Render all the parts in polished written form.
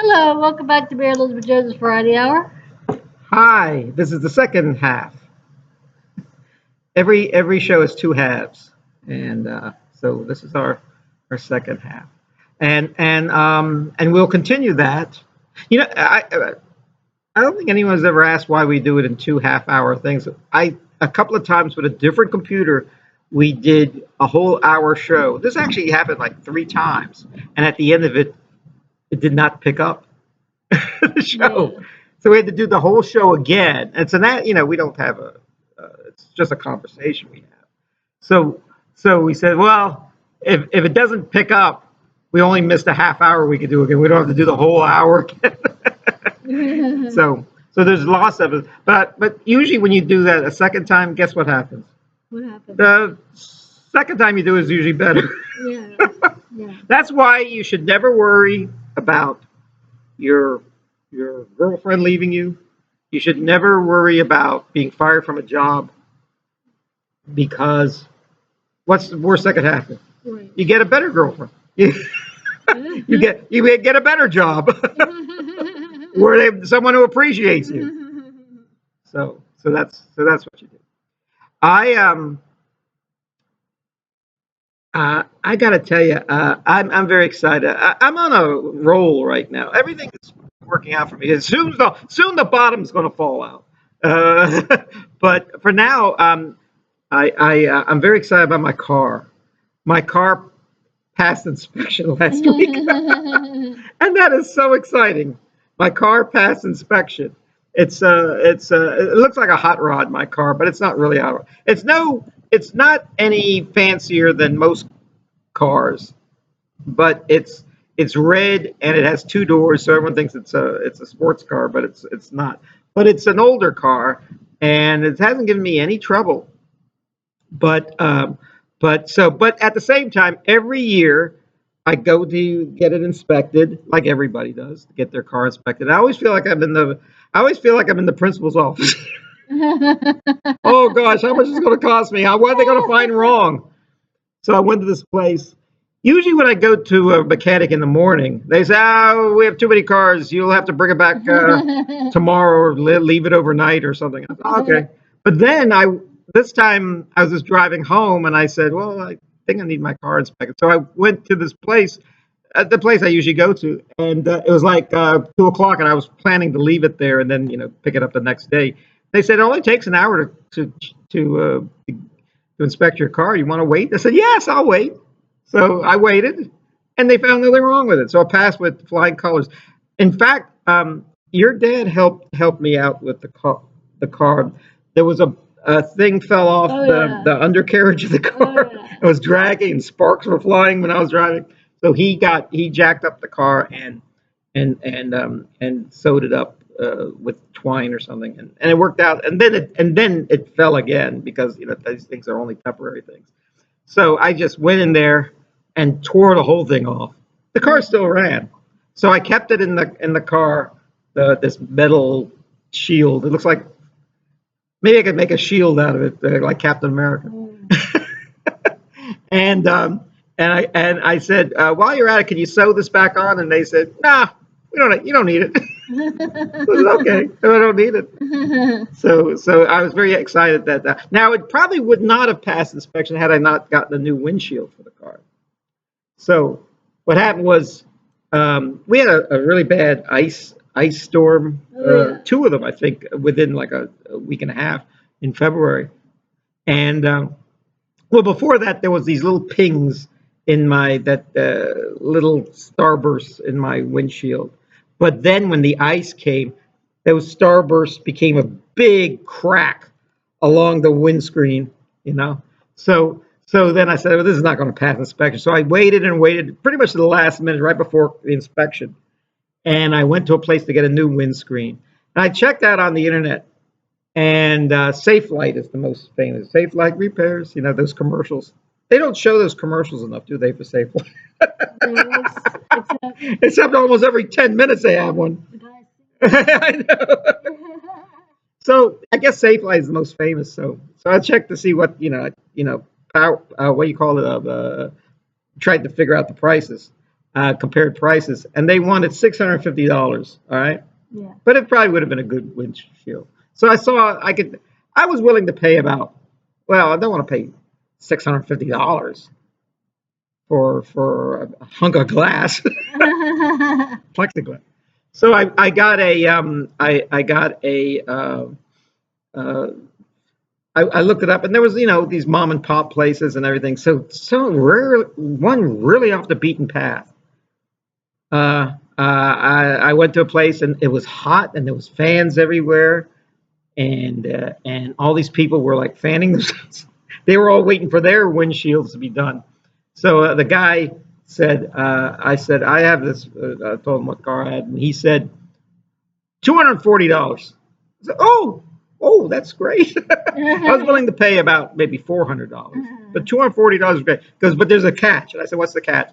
Hello, welcome back to Mary Elizabeth Jones' Variety Hour. Hi, this is the second half. Every show is two halves, and so this is our second half, and we'll continue that. I don't think anyone's ever asked why we do it in two half-hour things. A couple of times with a different computer, we did a whole hour show. This actually happened like three times, and at the end of it, it did not pick up the show. Yeah. So we had to do the whole show again. And so that, we don't have it's just a conversation we have. So we said, well, if it doesn't pick up, we only missed a half hour we could do again. We don't have to do the whole hour again. So there's lots of it. But usually when you do that a second time, guess what happens? What happened? The second time you do it is usually better. Yeah. Yeah. That's why you should never worry about your girlfriend leaving you. You should never worry about being fired from a job, because what's the worst that could happen? Right. You get a better girlfriend. You get a better job where someone who appreciates you. So that's what you do. I got to tell you, I'm very excited. I'm on a roll right now. Everything is working out for me. Soon the bottom's going to fall out. But for now, I'm very excited about my car. My car passed inspection last week, and that is so exciting. My car passed inspection. It looks like a hot rod, my car, but it's not really a hot rod. It's not any fancier than most cars, but it's red and it has two doors, so everyone thinks it's a sports car, but it's not. But it's an older car, and it hasn't given me any trouble. But at the same time, every year I go to get it inspected, like everybody does, to get their car inspected. I always feel like I'm in the principal's office. Oh gosh, how much is it going to cost me? What are they going to find wrong? So I went to this place. Usually when I go to a mechanic in the morning, they say, "Oh, we have too many cars. You'll have to bring it back tomorrow, or leave it overnight or something." I thought, okay. But then this time I was just driving home, and I said, "Well, I think I need my car inspected." So I went to this place, the place I usually go to, and it was like 2 o'clock, and I was planning to leave it there and then pick it up the next day. They said it only takes an hour to inspect your car. You want to wait? I said, "Yes, I'll wait." So I waited, and they found nothing wrong with it. So I passed with flying colors. In fact, your dad helped me out with the car. There was a thing fell off the undercarriage of the car. Yeah. It was dragging, and sparks were flying when I was driving. So he jacked up the car and sewed it up with twine or something, and it worked out. And then it fell again, because these things are only temporary things. So I just went in there and tore the whole thing off. The car still ran, so I kept it in the car. This metal shield. It looks like maybe I could make a shield out of it, like Captain America. and I said, while you're at it, can you sew this back on? And they said, "Nah, you don't need it." I said, okay, I don't need it. So I was very excited that now it probably would not have passed inspection had I not gotten a new windshield for the car. So what happened was, we had a really bad ice storm, two of them I think within like a week and a half in February, and well, before that there was these little pings in little starbursts in my windshield. But then when the ice came, those starbursts became a big crack along the windscreen, So then I said, well, this is not going to pass inspection. So I waited and waited pretty much to the last minute, right before the inspection. And I went to a place to get a new windscreen. And I checked out on the internet, and Safelite is the most famous. Safelite repairs, those commercials. They don't show those commercials enough, do they, for Safelite? Except almost every 10 minutes they have one. I know. So I guess Safelite is the most famous. So I checked to see what what do you call it? Tried to figure out the prices. compared prices, and they wanted $650. All right, Yeah. but it probably would have been a good windshield. So I was willing to pay about. Well, I don't want to pay $650 for a hunk of glass, plexiglass. So I got a I got a uh, I looked it up, and there was these mom and pop places and everything. So rare one really off the beaten path. I went to a place, and it was hot, and there was fans everywhere, and all these people were like fanning themselves. They were all waiting for their windshields to be done. So the guy said, I said, I have this. I told him what car I had, and he said, $240. I said, oh, that's great. I was willing to pay about maybe $400, but $240 is great. Because, but there's a catch, and I said, what's the catch?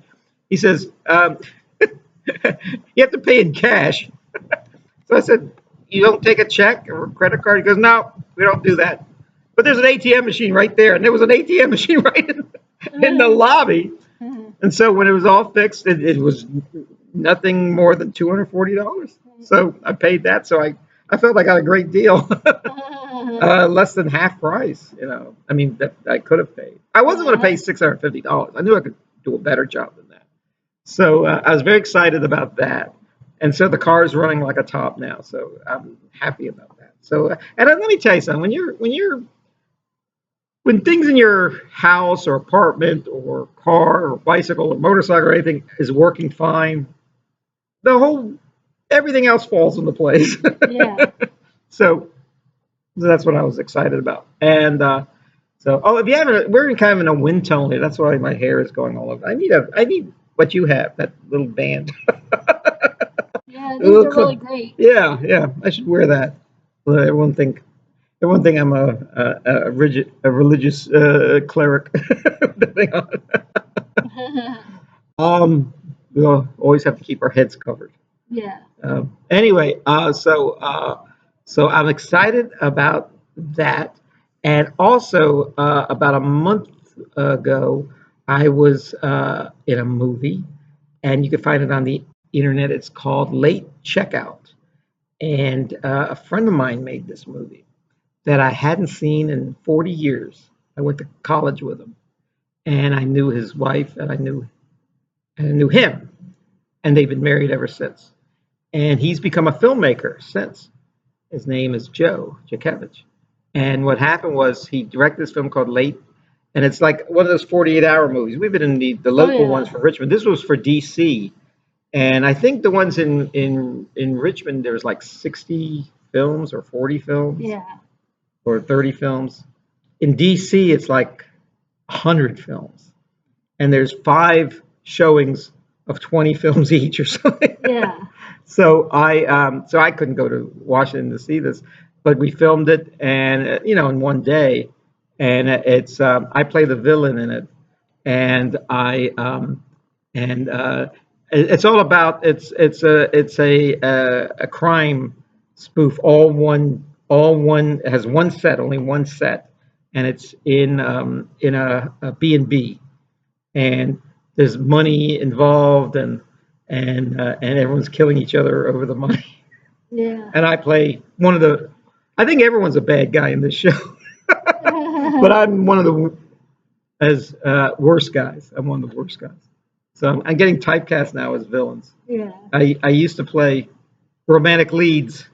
He says, you have to pay in cash. So I said, you don't take a check or a credit card? He goes, no, we don't do that. But there's an ATM machine right there, and there was an ATM machine right in the lobby. And so when it was all fixed, it was nothing more than $240. So I paid that. So I felt I got a great deal, less than half price. I mean, that I could have paid. I wasn't going to pay $650. I knew I could do a better job than that. So I was very excited about that. And so the car is running like a top now. So I'm happy about that. So and let me tell you something. When things in your house or apartment or car or bicycle or motorcycle or anything is working fine, everything else falls into place. Yeah. So that's what I was excited about. And if you haven't, we're kind of in a wind tone here. That's why my hair is going all over. I need what you have, that little band. Yeah, these are really great. Yeah, I should wear that. Well, everyone think I'm a religious cleric. We'll always have to keep our heads covered. Yeah. Anyway, so I'm excited about that, and also about a month ago, I was in a movie, and you can find it on the internet. It's called Late Checkout, and a friend of mine made this movie that I hadn't seen in 40 years. I went to college with him, and I knew his wife, and I knew him, and they've been married ever since. And he's become a filmmaker since. His name is Joe Jakevich. And what happened was he directed this film called Late, and it's like one of those 48-hour movies. We've been in the local ones for Richmond. This was for DC, and I think the ones in Richmond, there was like 60 films or 40 films. Yeah. Or 30 films. In DC, it's like 100 films, and there's 5 showings of 20 films each or something. Yeah. So I couldn't go to Washington to see this, but we filmed it, and in one day, and it's I play the villain in it, and it's all about it's a crime spoof, all one has one set, only one set, and it's in a B&B, and there's money involved, and everyone's killing each other over the money. Yeah. And I play one of the. I think everyone's a bad guy in this show, but I'm one of the worst guys. I'm one of the worst guys. So I'm getting typecast now as villains. Yeah. I used to play romantic leads.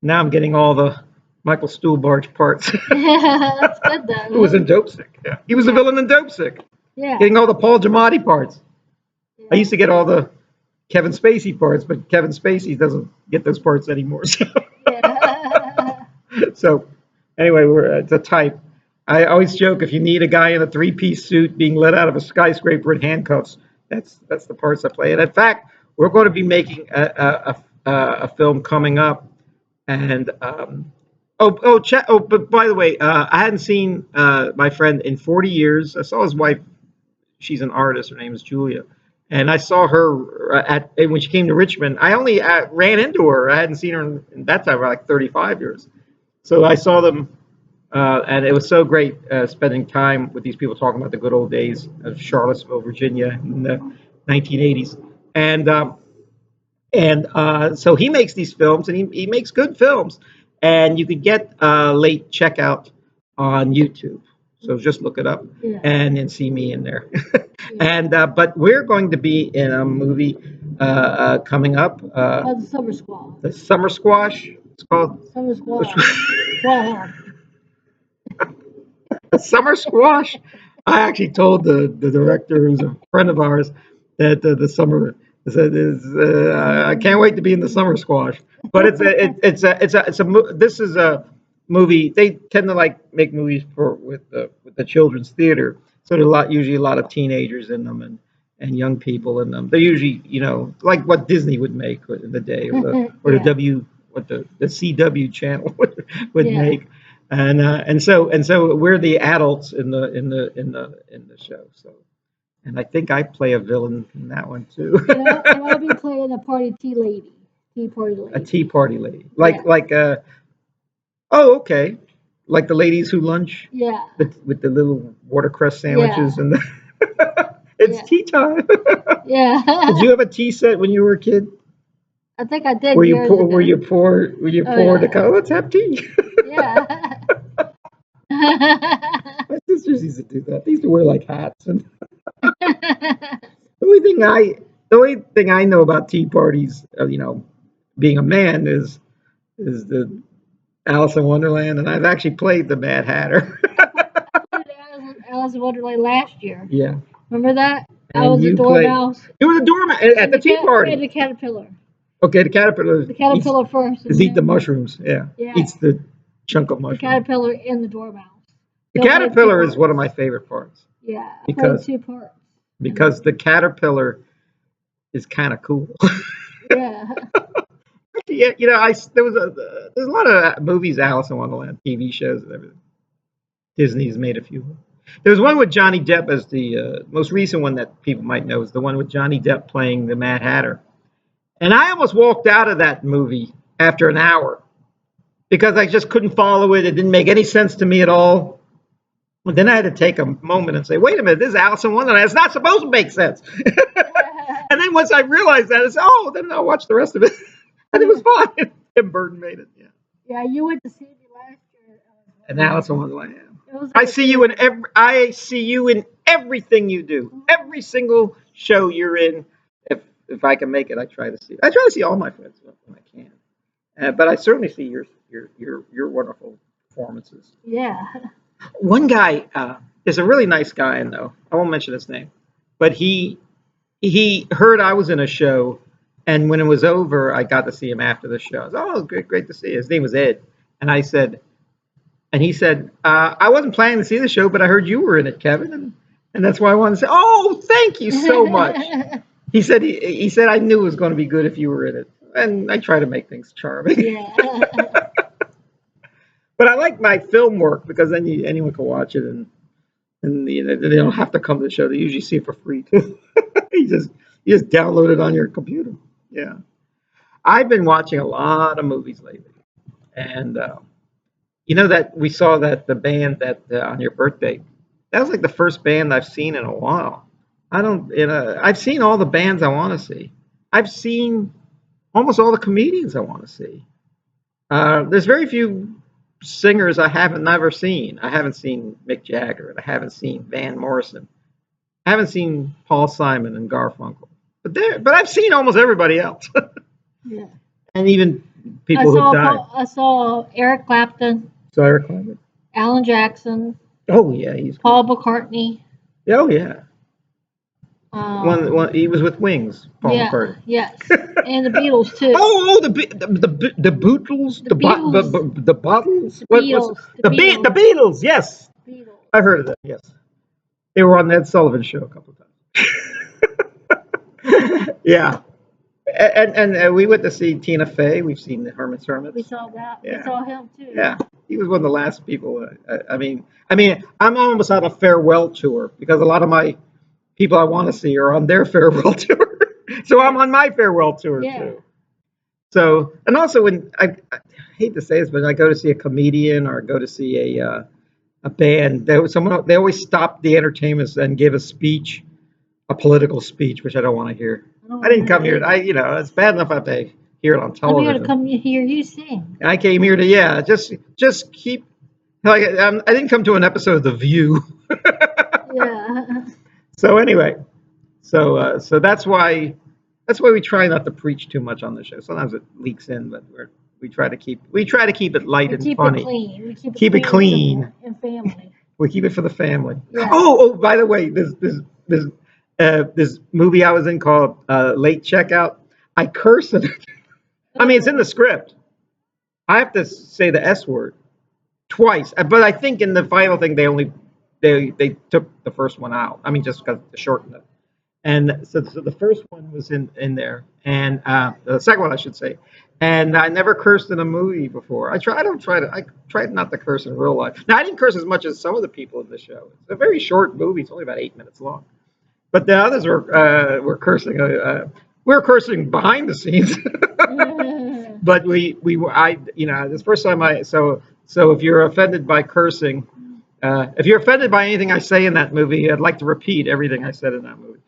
Now I'm getting all the Michael Stuhlbarg parts. That's good though. Who was in Dope Sick. Yeah. He was a villain in Dope Sick. Yeah. Getting all the Paul Giamatti parts. I used to get all the Kevin Spacey parts, but Kevin Spacey doesn't get those parts anymore. So, so anyway, it's a type. I always joke, if you need a guy in a 3-piece suit being let out of a skyscraper in handcuffs, that's the parts I play. And in fact, we're going to be making a film coming up. And but by the way, I hadn't seen my friend in 40 years. I saw his wife. She's an artist. Her name is Julia. And I saw her when she came to Richmond. I only ran into her. I hadn't seen her in that time for like 35 years. So I saw them, and it was so great spending time with these people talking about the good old days of Charlottesville, Virginia, and 1980s, and so he makes these films, and he makes good films, and you could get late checkout on YouTube. So just look it up Yeah. and then see me in there. Yeah. And but we're going to be in a movie coming up. The Summer Squad. The Summer Squash. It's called Summer Squad. Squad. Summer Squash. I actually told the director, who's a friend of ours, that the summer. I said, I can't wait to be in the Summer Squash. But this is a movie. They tend to like make movies with the children's theater. So there's usually a lot of teenagers in them and young people in them. They're usually, like what Disney would make in the day, or Yeah. the CW channel would Yeah. make. And so we're the adults in the show. So, and I think I play a villain in that one too. And I'll be playing a tea party A lady. tea party lady, Yeah. oh, okay, like the ladies who lunch Yeah. with the little watercress sandwiches Yeah. and it's Yeah. tea time. Yeah. Did you have a tea set when you were a kid? I think I did Were you years poor? ago. Were you poor? Were you Oh, poor to yeah. go? Let's have tea. Yeah. My sisters used to do that. They used to wear like hats and. The only thing I know about tea parties, being a man, is the Alice in Wonderland, and I've actually played the Mad Hatter. I played Alice in Wonderland last year. Yeah, Remember that? I and was a you dormouse. were the doorman at the tea And party. the caterpillar. Okay, the caterpillar. The caterpillar first. Eat the mushrooms. Yeah, Yeah. eats the chunk of The mushroom. caterpillar and the dormouse. The So I played caterpillar two is one of parts. my favorite parts Yeah, I because played 2 parts. because the caterpillar is kind of cool. Yeah. Yeah, there's a lot of movies, Alice in Wonderland, TV shows, and everything. Disney's made a few. There's one with Johnny Depp as the most recent one that people might know is the one with Johnny Depp playing the Mad Hatter. And I almost walked out of that movie after an hour because I just couldn't follow it. It didn't make any sense to me at all. But then I had to take a moment and say, wait a minute, this is Alice in Wonderland. It's not supposed to make sense. And then once I realized that, then I'll watch the rest of it. And it was fine. Tim Burton made it. Yeah. Yeah, you went to see me last year. And Alice in Wonderland. It was I like see you in everything you do. Every single show you're in. If I can make it, I try to see. I try to see all my friends when I can. But I certainly see your wonderful performances. Yeah. One guy is a really nice guy, and though I won't mention his name, but he heard I was in a show, and when it was over, I got to see him after the show. I was, oh, great to see you. His name was Ed, and he said, I wasn't planning to see the show, but I heard you were in it, Kevin, and that's why I wanted to say, oh, thank you so much. He said I knew it was going to be good if you were in it, and I try to make things charming. Yeah. But I like my film work because then anyone can watch it, and they don't have to come to the show. They usually see it for free too. you just download it on your computer. Yeah, I've been watching a lot of movies lately, and that we saw that the band that on your birthday, that was like the first band I've seen in a while. I've seen all the bands I want to see. I've seen almost all the comedians I want to see. There's very few singers I haven't never seen. I haven't seen Mick Jagger, and I haven't seen Van Morrison. I haven't seen Paul Simon and Garfunkel. But I've seen almost everybody else. Yeah. And even people who died. I saw Eric Clapton, So Eric Clapton. Alan Jackson, Oh yeah, he's Paul McCartney. oh yeah. Um, One he was with Wings. Paul yeah, McCartney. yes, and the Beatles too. Oh, the Beatles, The Beatles. the Bottles, The Beatles. the Beatles. Yes, Beatles. I've heard of that. Yes, they were on Ed Sullivan show a couple of times. Yeah, and we went to see Tina Fey. We've seen the Herman's Hermits. We saw that. Yeah. We saw him too. Yeah, he was one of the last people. I mean, I'm almost on a farewell tour because a lot of my people I want to see are on their farewell tour. So I'm on my farewell tour too. So, and also when I hate to say this, but I go to see a comedian or go to see a band, they always stop the entertainment and give a speech a political speech, which I don't want to hear. don't I didn't wanna come hear here. It's bad enough I have to hear it on I'm here to television. come hear you sing. I came here to just keep like I didn't come to an episode of The View. Yeah. So anyway, so that's why we try not to preach too much on the show. Sometimes it leaks in, but we try to keep it light We and keep it funny. clean. We keep it Keep it clean. and family. We keep it for the family. Yeah. Oh, by the way, this movie I was in called Late Checkout. I curse in it. I mean, it's in the script. I have to say the S word twice, but I think in the final thing they took the first one out. I mean, just because to shorten it. And so the first one was in there, and the second one I should say. And I never cursed in a movie before. I tried not to curse in real life. Now I didn't curse as much as some of the people in the show. It's a very short movie. It's only about 8 minutes long. But the others were cursing. We were cursing behind the scenes. But this first time so if you're offended by cursing, if you're offended by anything I say in that movie, I'd like to repeat everything I said in that movie.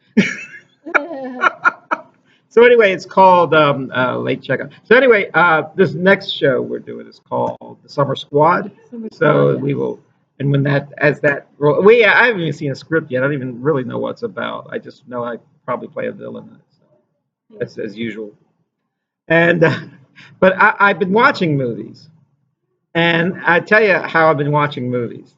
So anyway, it's called Late Checkout. So anyway, this next show we're doing is called The Summer Squad. So we will, and when I haven't even seen a script yet. I don't even really know what it's about. I just know I probably play a villain in it. So that's as usual. And but I've been watching movies, and I tell you how I've been watching movies.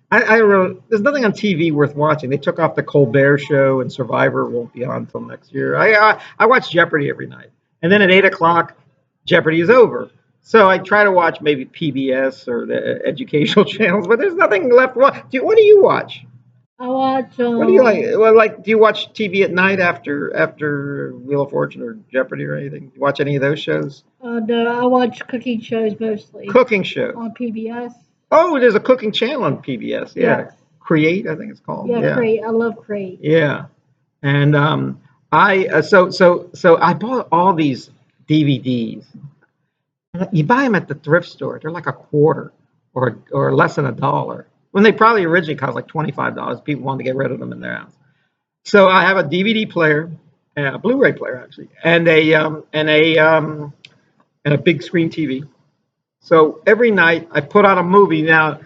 There's nothing on TV worth watching. They took off the Colbert Show, and Survivor won't be on until next year. I watch Jeopardy every night, and then at 8 o'clock, Jeopardy is over. So I try to watch maybe PBS or the educational channels, but there's nothing left. What do you watch? I watch. What do you like? Well, do you watch TV at night after Wheel of Fortune or Jeopardy or anything? Do you watch any of those shows? No, I watch cooking shows mostly Cooking shows. on PBS. Oh, there's a cooking channel on PBS. Yeah, Yes. Create, I think it's called. Yeah, Crate. I love Crate. Yeah, and so I bought all these DVDs. You buy them at the thrift store; they're like a quarter or less than $1. When they probably originally cost like $25. People wanted to get rid of them in their house. So I have a DVD player, a Blu-ray player actually, and a big screen TV. So every night I put on a movie. Now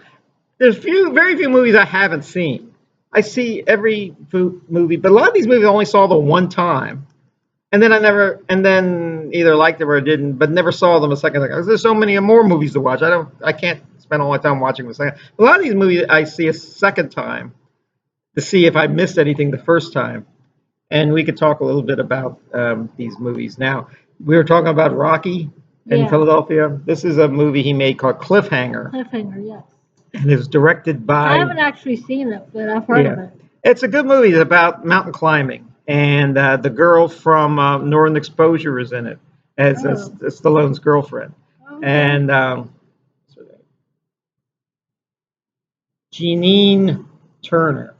there's very few movies I haven't seen. I see every movie, but a lot of these movies I only saw the one time, and then either liked them or didn't, but never saw them a second time. There's so many more movies to watch. I can't spend all my time watching them a second. A lot of these movies I see a second time to see if I missed anything the first time. And we could talk a little bit about these movies. Now we were talking about Rocky in Philadelphia. This is a movie he made called Cliffhanger. Cliffhanger, yes. And it was directed by. I haven't actually seen it, but I've heard of it. It's a good movie. It's about mountain climbing, and the girl from Northern Exposure is in it as Stallone's girlfriend, and Jeanine Turner,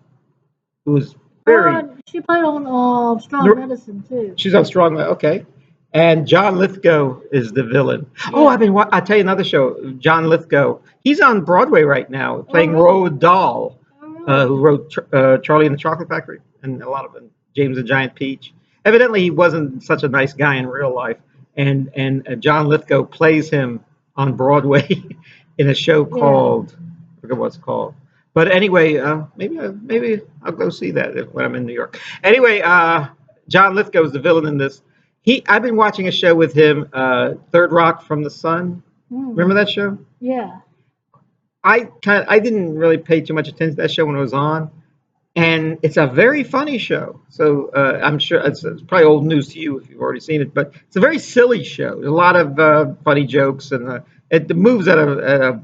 who's very. She played on Strong Medicine too. She's on Strong. Okay. And John Lithgow is the villain. Yeah. Oh, I'll tell you another show. John Lithgow. He's on Broadway right now, playing Roald Dahl, who wrote Charlie and the Chocolate Factory and a lot of them, James and Giant Peach. Evidently, he wasn't such a nice guy in real life, and John Lithgow plays him on Broadway in a show called I forget what it's called. But anyway, maybe I'll go see that when I'm in New York. Anyway, John Lithgow is the villain in this. I've been watching a show with him, Third Rock from the Sun. Remember that show? Yeah. I didn't really pay too much attention to that show when it was on, and it's a very funny show. So I'm sure it's probably old news to you if you've already seen it, but it's a very silly show. There's a lot of funny jokes, and it moves at a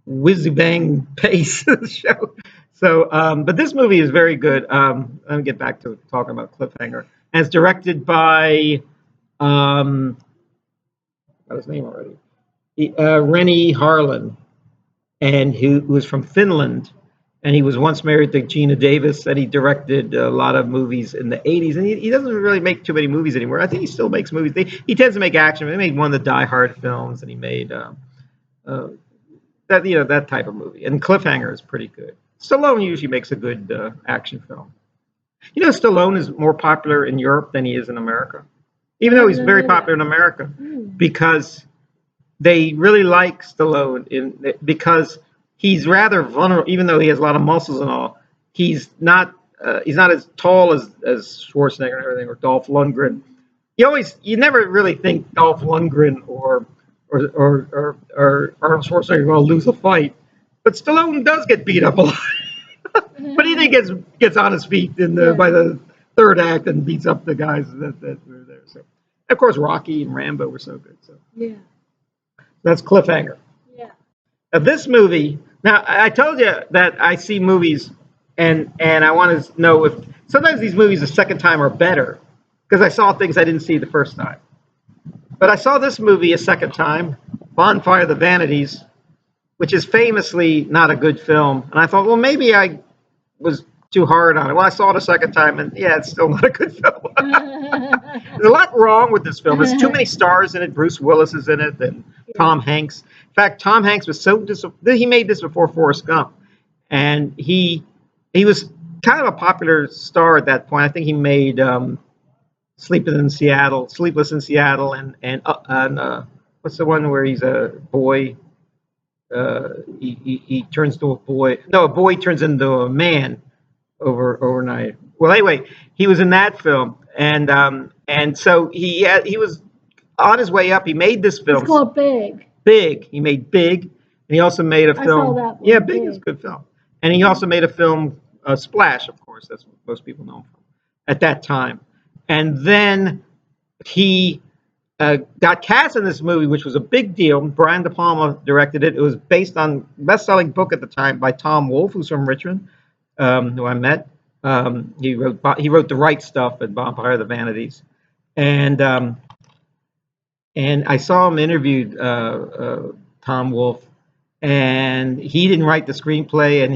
whizzy bang pace. The show. So, but this movie is very good. Let me get back to talking about Cliffhanger. And it's directed by, I got his name already, Rennie Harlin, and who was from Finland. And he was once married to Gina Davis, and he directed a lot of movies in the 80s. And he doesn't really make too many movies anymore. I think he still makes movies. He tends to make action. He made one of the Die Hard films, and he made that type of movie. And Cliffhanger is pretty good. Stallone usually makes a good action film. You know, Stallone is more popular in Europe than he is in America, even though he's very popular in America, because they really like Stallone because he's rather vulnerable. Even though he has a lot of muscles and all, he's not as tall as Schwarzenegger and everything, or Dolph Lundgren. You never really think Dolph Lundgren or Arnold Schwarzenegger are going to lose a fight, but Stallone does get beat up a lot. But he then gets on his feet by the third act and beats up the guys that were there. So, of course, Rocky and Rambo were so good. So that's Cliffhanger. Yeah. Now, this movie. Now, I told you that I see movies, and I want to know if sometimes these movies the second time are better because I saw things I didn't see the first time. But I saw this movie a second time, Bonfire the Vanities, which is famously not a good film. And I thought, well, maybe I was too hard on it. Well, I saw it a second time, and yeah, it's still not a good film. There's a lot wrong with this film. There's too many stars in it. Bruce Willis is in it, and Tom Hanks. In fact, Tom Hanks was so he made this before Forrest Gump, and he was kind of a popular star at that point. I think he made Sleepless in Seattle, and what's the one where he's a boy? He turns to a boy. No, a boy turns into a man overnight. Well, anyway, he was in that film, and so he was on his way up. He made this film. It's called Big. Big. He made Big, and he also made a film. I saw that one. Yeah, Big is a good film, and he also made a film, Splash. Of course, that's what most people know him from at that time. And then he got cast in this movie, which was a big deal. Brian De Palma directed it. It was based on a best-selling book at the time by Tom Wolfe, who's from Richmond, who I met. He wrote The Right Stuff at Bonfire of the Vanities, and I saw him interviewed Tom Wolfe, and he didn't write the screenplay. And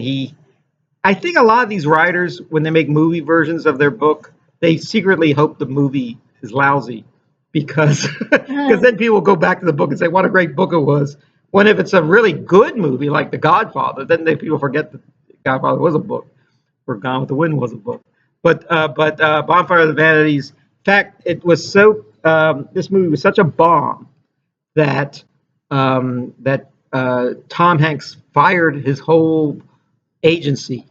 I think a lot of these writers, when they make movie versions of their book, they secretly hope the movie is lousy. Because then people will go back to the book and say, what a great book it was. When if it's a really good movie like The Godfather, then people forget that The Godfather was a book, or Gone with the Wind was a book. But Bonfire of the Vanities, in fact, it was so, this movie was such a bomb that Tom Hanks fired his whole agency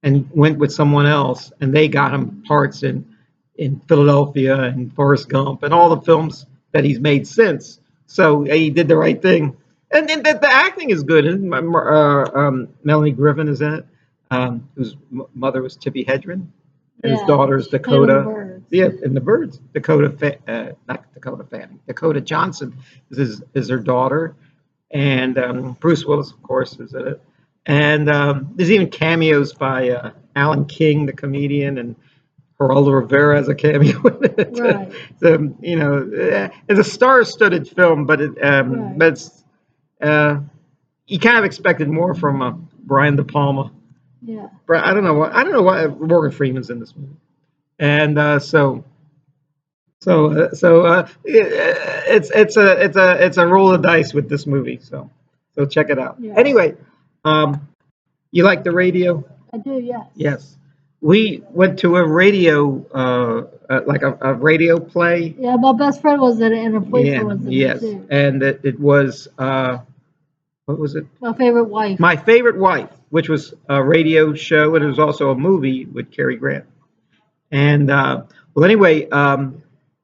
and went with someone else, and they got him parts in Philadelphia and Forrest Gump and all the films that he's made since. So he did the right thing. And the acting is good. Melanie Griffin is in it, whose mother was Tippi Hedren, and his daughter is Dakota. Yeah, and the Birds. Not Dakota Fanning. Dakota Johnson is her daughter. And Bruce Willis, of course, is in it. And there's even cameos by Alan King, the comedian, and Geraldo Rivera has a cameo in it. Right. So, it's a star-studded film, but it's you kind of expected more from Brian De Palma. Yeah. I don't know why Morgan Freeman's in this movie, and it's a roll of dice with this movie. So check it out. Yeah. Anyway, you like the radio? I do, yes. Yes. We went to a radio, like a radio play. Yeah, my best friend was in it, and her boyfriend was in it too. And it was, what was it? My Favorite Wife. My Favorite Wife, which was a radio show, and it was also a movie with Cary Grant. And well, anyway,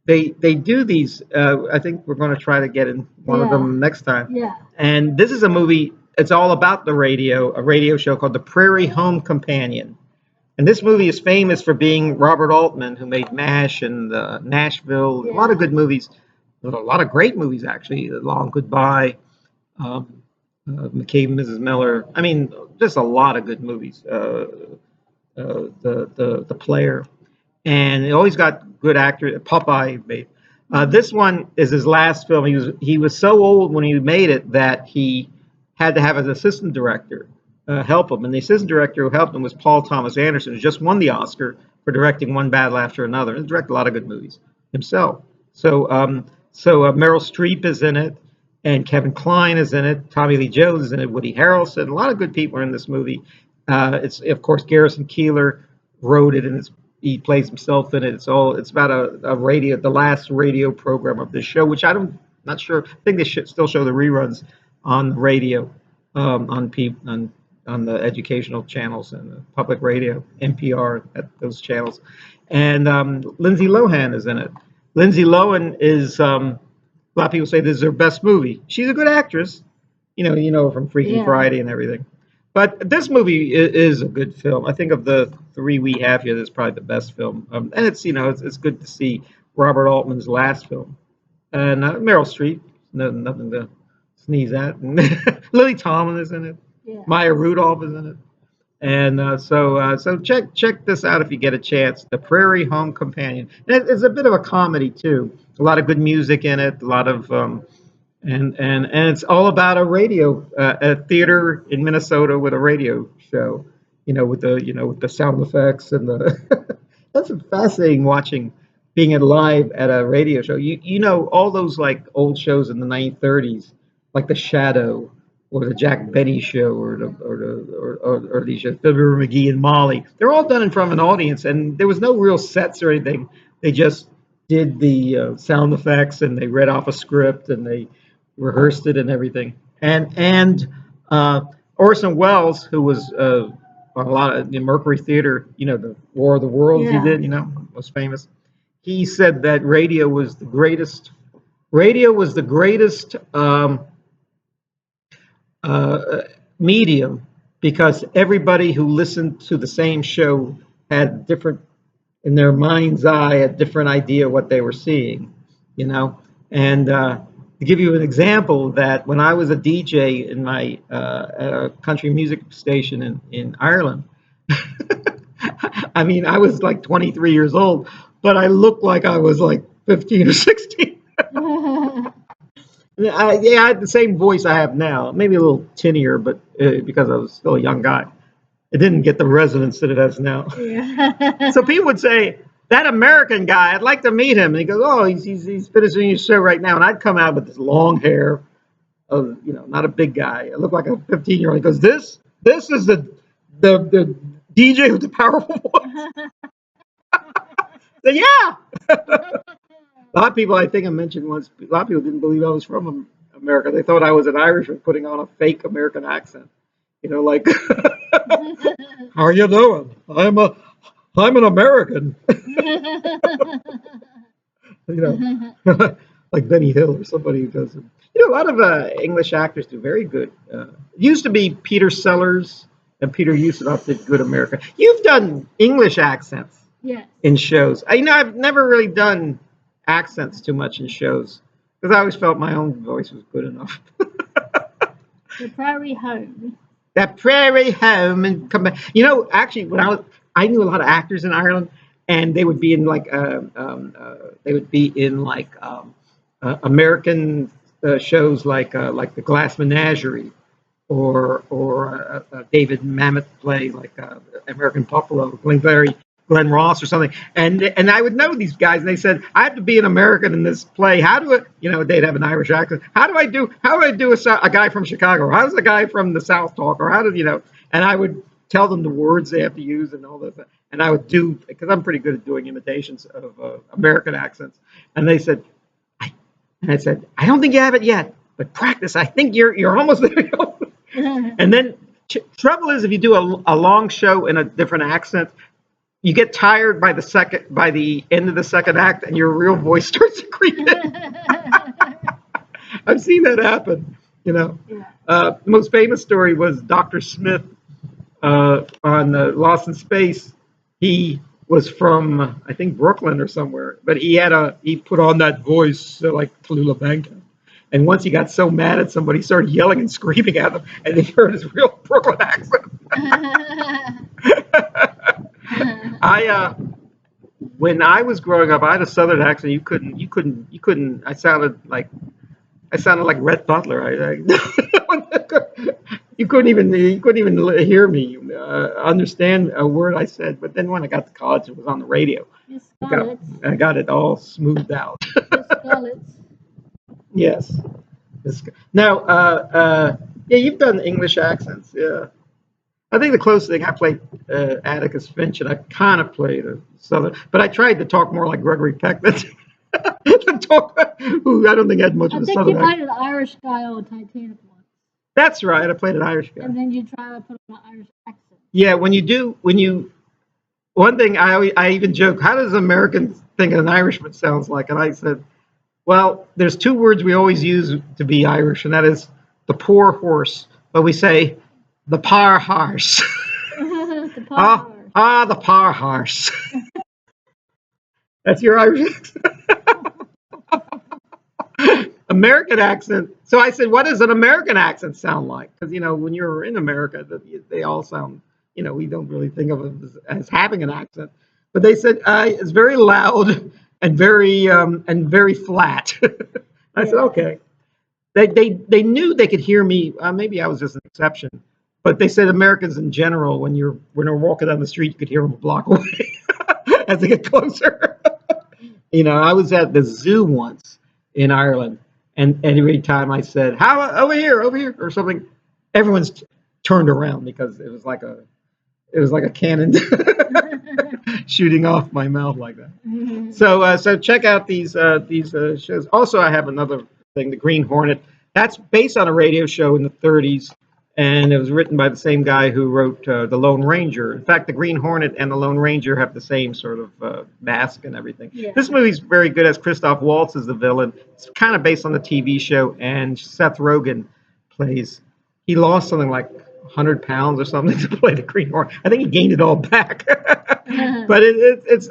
they do these. I think we're going to try to get in one of them next time. Yeah. And this is a movie. It's all about the radio, a radio show called The Prairie Home Companion. And this movie is famous for being Robert Altman, who made MASH and Nashville, a lot of good movies, a lot of great movies, actually. Long Goodbye, McCabe and Mrs. Miller. I mean, just a lot of good movies. The Player. And he always got good actors. Popeye made. This one is his last film. He was so old when he made it that he had to have an assistant director help him, and the assistant director who helped him was Paul Thomas Anderson, who just won the Oscar for directing One Battle After Another, and directed a lot of good movies himself. So Meryl Streep is in it, and Kevin Kline is in it, Tommy Lee Jones is in it, Woody Harrelson, a lot of good people are in this movie. It's of course Garrison Keillor wrote it, and he plays himself in it. It's about a radio, the last radio program of this show, which not sure. I think they should still show the reruns on the radio, on the educational channels and the public radio, NPR, at those channels. And Lindsay Lohan is in it. Lindsay Lohan is a lot of people say this is her best movie. She's a good actress, you know her from Freaky Friday and everything. But this movie is a good film. I think of the three we have here, this is probably the best film. And it's good to see Robert Altman's last film, and Meryl Streep, nothing to sneeze at. And Lily Tomlin is in it. Yeah. Maya Rudolph is in it. And so check this out if you get a chance. The Prairie Home Companion. And it's a bit of a comedy too. A lot of good music in it. A lot of and it's all about a theater in Minnesota with a radio show. With the sound effects and the. That's fascinating watching being live at a radio show. All those like old shows in the 1930s, like The Shadow, or the Jack Benny Show, or these shows, Fibber McGee and Molly. They're all done in front of an audience, and there was no real sets or anything. They just did the sound effects, and they read off a script, and they rehearsed it and everything. And Orson Welles, who was on a lot of the Mercury Theater, the War of the Worlds he did, was famous. He said that radio was the greatest. Radio was the greatest. Medium, because everybody who listened to the same show had different, in their mind's eye, a different idea of what they were seeing, And to give you an example, that when I was a DJ in my country music station in Ireland, I mean, I was like 23 years old, but I looked like I was like 15 or 16. I had the same voice I have now, maybe a little tinnier, but because I was still a young guy, it didn't get the resonance that it has now. Yeah. So people would say, "That American guy, I'd like to meet him." And he goes, "Oh, he's finishing his show right now." And I'd come out with this long hair, not a big guy. I look like a 15-year-old. He goes, "This is the DJ with the powerful voice." So yeah. A lot of people, I think I mentioned once, a lot of people didn't believe I was from America. They thought I was an Irishman putting on a fake American accent. Like, "How are you doing? I'm an American." Like Benny Hill or somebody who does it. A lot of English actors do very good. It used to be Peter Sellers and Peter Ustinov did good American. You've done English accents in shows. I've never really done accents too much in shows because I always felt my own voice was good enough. The Prairie Home. That Prairie Home, and come back. Actually, when I knew a lot of actors in Ireland, and they would be in like American shows like the Glass Menagerie, or a David Mamet play like American Buffalo, Glenn Ross or something, and I would know these guys, and they said, "I have to be an American in this play. How do it?" They'd have an Irish accent. How do I do a guy from Chicago? How does a guy from the South talk? Or how did And I would tell them the words they have to use and all that, and I would do, because I'm pretty good at doing imitations of American accents. And they said, I said, "I don't think you have it yet, but practice. I think you're almost there." And then trouble is, if you do a long show in a different accent, you get tired by the end of the second act, and your real voice starts to creep in. I've seen that happen. The most famous story was Dr. Smith on Lost in Space. He was from, I think, Brooklyn or somewhere, but he put on that voice like Tallulah Bankhead. And once he got so mad at somebody, he started yelling and screaming at them, and they heard his real Brooklyn accent. When I was growing up, I had a Southern accent. You couldn't. I sounded like Rhett Butler. You couldn't even hear me, understand a word I said. But then when I got to college, it was on the radio. I got it all smoothed out. Yes. Now, yeah, you've done English accents. Yeah. I think the closest thing I played Atticus Finch, and I kind of played a Southern, but I tried to talk more like Gregory Peck. That's who I don't think had much I of a think you Southern played accent. an Irish guy on Titanic once, That's right. I played an Irish guy. and then you try to put on an Irish accent. Yeah, one thing I even joke, how does an American think an Irishman sounds like? And I said, well, there's two words we always use to be Irish, and that is the poor horse, but we say the par horse. The Ah, par. the par horse. That's your Irish accent. American accent. So I said, what does an American accent sound like? Because, when you're in America, they all sound, we don't really think of it as having an accent. But they said, it's very loud and very flat. I said, Yeah. okay. They knew they could hear me. Maybe I was just an exception. But they said Americans in general, when they're walking down the street, you could hear them a block away as they get closer. I was at the zoo once in Ireland, and every time I said, "How over here," or something, everyone's turned around because it was like a cannon shooting off my mouth like that. So check out these shows. Also, I have another thing, the Green Hornet. That's based on a radio show in the 30s, and it was written by the same guy who wrote The Lone Ranger. In fact, the Green Hornet and the Lone Ranger have the same sort of mask and everything. Yeah. This movie's very good as Christoph Waltz is the villain. It's kind of based on the TV show, and Seth Rogen plays. He lost something like 100 pounds or something to play the Green Hornet. I think he gained it all back. But it's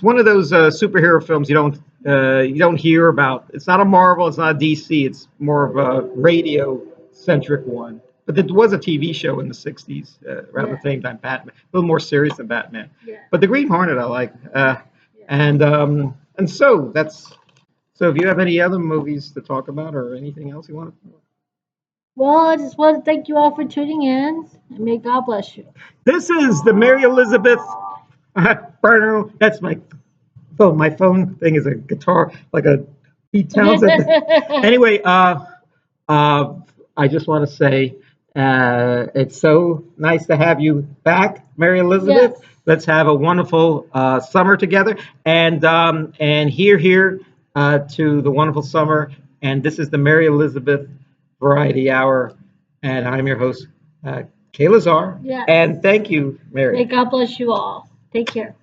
one of those superhero films you don't hear about. It's not a Marvel, it's not a DC. It's more of a radio centric one. But there was a TV show in the 60s around the same time, Batman, a little more serious than Batman. Yeah. But the Green Hornet I like, and so that's. So, if you have any other movies to talk about or anything else you want to. Well, I just want to thank you all for tuning in, and may God bless you. This is the Mary Elizabeth Burner. That's my phone. My phone thing is a guitar, like a Pete Townsend. Anyway, I just want to say it's so nice to have you back, Mary Elizabeth. Yes. Let's have a wonderful summer together, and here to the wonderful summer. And this is the Mary Elizabeth Variety Hour, and I'm your host, Kaye Lazar. Yes. And thank you, Mary. May God bless you all. Take care.